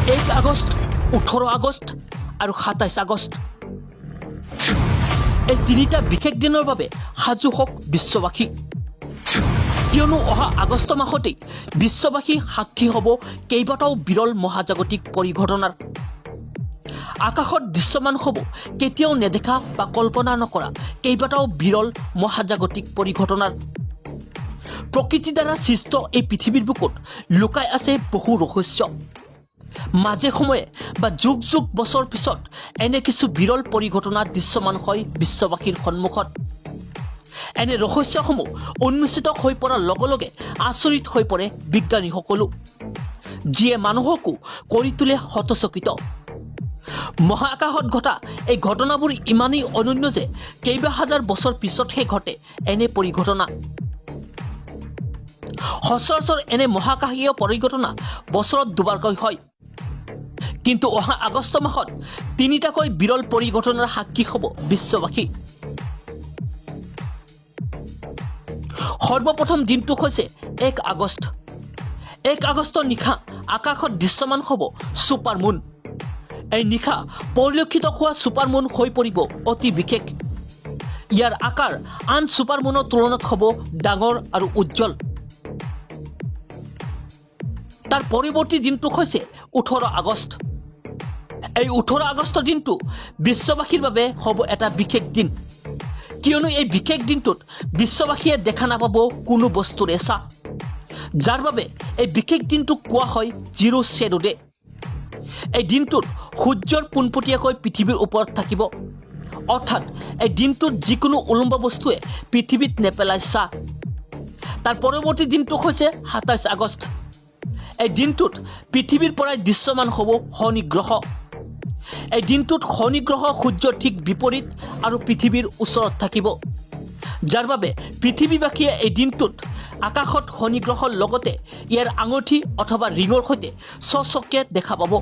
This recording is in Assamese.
1 আগষ্ট 18 আগষ্ট আৰু 27 আগষ্ট এই তিনিটা বিশেষ দিনৰ বাবে সাজু হওক বিশ্ববাসী কিয়নো অহা আগষ্ট মাহতেই বিশ্ববাসী সাক্ষী হ'ব কেইবাটাও বিৰল মহাজাগতিক পৰিঘটনাৰ আকাশত দৃশ্যমান হ'ব কেতিয়াও নেদেখা বা কল্পনা নকৰা কেইবাটাও বিৰল মহাজাগতিক পৰিঘটনাৰ প্ৰকৃতিৰ দ্বাৰা সৃষ্ট এই পৃথিৱীৰ বুকুত লুকাই আছে বহু ৰহস্য মাজে সময়ে বা যুগ যুগ বছৰ পিছত এনে কিছু বিৰল পৰিঘটনা দৃশ্যমান হয় বিশ্ববাসীৰ সন্মুখত এনে ৰহস্যসমূহ উন্মোচিত হৈ পৰাৰ লগে লগে আচৰিত হৈ পৰে বিজ্ঞানীসকলো যিয়ে মানুহকো কৰি তোলে হতচকিত মহাকাশত ঘটা এই ঘটনাবোৰ ইমানেই অনন্য যে কেইবা হাজাৰ বছৰ পিছতহে ঘটে এনে পৰিঘটনা সচৰাচৰ এনে মহাকাশীয় পৰিঘটনা বছৰত দুবাৰকৈ হয় কিন্তু অহা আগষ্ট মাহত তিনিটাকৈ বিৰল পৰিঘটনাৰ সাক্ষী হ'ব বিশ্ববাসী সৰ্বপ্ৰথম দিনটো হৈছে 1 আগষ্ট 1 আগষ্টৰ নিশা আকাশত দৃশ্যমান হ'ব ছুপাৰমুন এই নিশা পৰিলক্ষিত হোৱা ছুপাৰমুন হৈ পৰিব অতি বিশেষ ইয়াৰ আকাৰ আন ছুপাৰমুনৰ তুলনাত হ'ব ডাঙৰ আৰু উজ্জ্বল তাৰ পৰৱৰ্তী দিনটো হৈছে 18 আগষ্ট এই 18 আগষ্টৰ দিনটো বিশ্ববাসীৰ বাবে হ'ব এটা বিশেষ দিন কিয়নো এই বিশেষ দিনটোত বিশ্ববাসীয়ে দেখা নাপাব কোনো বস্তুৰ এছা যাৰ বাবে এই বিশেষ দিনটোক কোৱা হয় জিৰো শ্বেডো ডে এই দিনটোত সূৰ্যৰ পোনপটীয়াকৈ পৃথিৱীৰ ওপৰত থাকিব অৰ্থাৎ এই দিনটোত যিকোনো উলম্ব বস্তুৱে পৃথিৱীত নেপেলাই ছা তাৰ পৰৱৰ্তী দিনটো হৈছে 27 আগষ্ট এই দিনটোত পৃথিৱীৰ পৰাই দৃশ্যমান হ'ব শনি গ্ৰহ এই দিনটোত শনি গ্ৰহ সূৰ্যৰ ঠিক বিপৰীত আৰু পৃথিৱীৰ ওচৰত থাকিব যাৰ বাবে পৃথিৱীবাসীয়ে এই দিনটোত আকাশত শনি গ্ৰহৰ লগতে ইয়াৰ আঙুঠি অথবা ৰিঙৰ সৈতে চকচকীয়া দেখা পাব